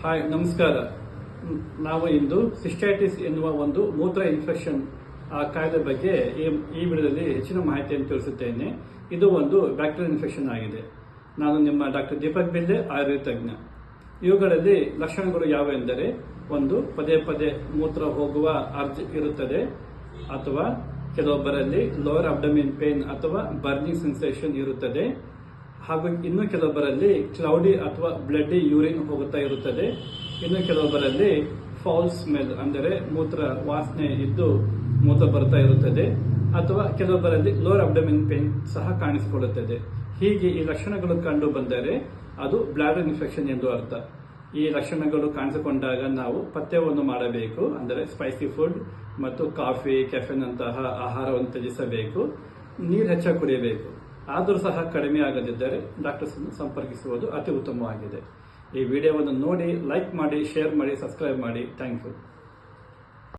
Hi ನಮಸ್ಕಾರ. ನಾವು ಇಂದು cystitis ಎನ್ನುವ ಒಂದು ಮೂತ್ರ ಇನ್ಫೆಕ್ಷನ್ ಆ ಕಾಯಿಲೆ ಬಗ್ಗೆ ಈ ವಿಡಿಯೋದಲ್ಲಿ ಹೆಚ್ಚಿನ ಮಾಹಿತಿಯನ್ನು ತಿಳಿಸುತ್ತೇನೆ. ಇದು ಒಂದು ಬ್ಯಾಕ್ಟೀರಿಯಲ್ ಇನ್ಫೆಕ್ಷನ್ ಆಗಿದೆ. ನಾನು ನಿಮ್ಮ ಡಾಕ್ಟರ್ ದೀಪಕ್ ಬಿಲ್ಲೆ, ಆಯುರ್ವೇದ ತಜ್ಞ. ಇವುಗಳಲ್ಲಿ ಲಕ್ಷಣಗಳು ಯಾವೆಂದರೆ, ಒಂದು, ಪದೇ ಪದೇ ಮೂತ್ರ ಹೋಗುವ ಅರ್ಜ್ ಇರುತ್ತದೆ, ಅಥವಾ ಕೆಲವೊಬ್ಬರಲ್ಲಿ ಲೋವರ್ ಅಬ್ಡಮಿನ್ ಪೇನ್ ಅಥವಾ ಬರ್ನಿಂಗ್ ಸೆನ್ಸೇಷನ್ ಇರುತ್ತದೆ, ಹಾಗೂ ಇನ್ನು ಕೆಲವೊಬ್ಬರಲ್ಲಿ ಕ್ಲೌಡಿ ಅಥವಾ ಬ್ಲಡ್ಡಿ ಯೂರಿನ್ ಹೋಗುತ್ತಾ ಇರುತ್ತದೆ. ಇನ್ನು ಕೆಲವೊಬ್ಬರಲ್ಲಿ ಫೌಲ್ ಸ್ಮೆಲ್ ಅಂದರೆ ಮೂತ್ರ ವಾಸನೆ ಇದ್ದು ಮೂತ್ರ ಬರ್ತಾ ಇರುತ್ತದೆ, ಅಥವಾ ಕೆಲವೊಬ್ಬರಲ್ಲಿ ಲೋವರ್ ಅಬ್ಡಮಿನ್ ಪೇನ್ ಸಹ ಕಾಣಿಸಿಕೊಳ್ಳುತ್ತದೆ. ಹೀಗೆ ಈ ಲಕ್ಷಣಗಳು ಕಂಡು ಬಂದರೆ ಅದು ಬ್ಲಾಡರ್ ಇನ್ಫೆಕ್ಷನ್ ಎಂದು ಅರ್ಥ. ಈ ಲಕ್ಷಣಗಳು ಕಾಣಿಸಿಕೊಂಡಾಗ ನಾವು ಪಥ್ಯವನ್ನು ಮಾಡಬೇಕು, ಅಂದರೆ ಸ್ಪೈಸಿ ಫುಡ್ ಮತ್ತು ಕಾಫಿ, ಕೆಫೆನ್ ಅಂತಹ ಆಹಾರವನ್ನು ತ್ಯಜಿಸಬೇಕು. ನೀರು ಹೆಚ್ಚಾಗಿ ಕುಡಿಯಬೇಕು. ಆದರೂ ಸಹ ಕಡಿಮೆ ಆಗದಿದ್ದರೆ ಡಾಕ್ಟರ್ಸ್ ಸಂಪರ್ಕಿಸುವುದು ಅತಿ ಉತ್ತಮವಾಗಿದೆ. ಈ ವಿಡಿಯೋವನ್ನು ನೋಡಿ, ಲೈಕ್ ಮಾಡಿ, ಶೇರ್ ಮಾಡಿ, ಸಬ್ಸ್ಕ್ರೈಬ್ ಮಾಡಿ. Thank you.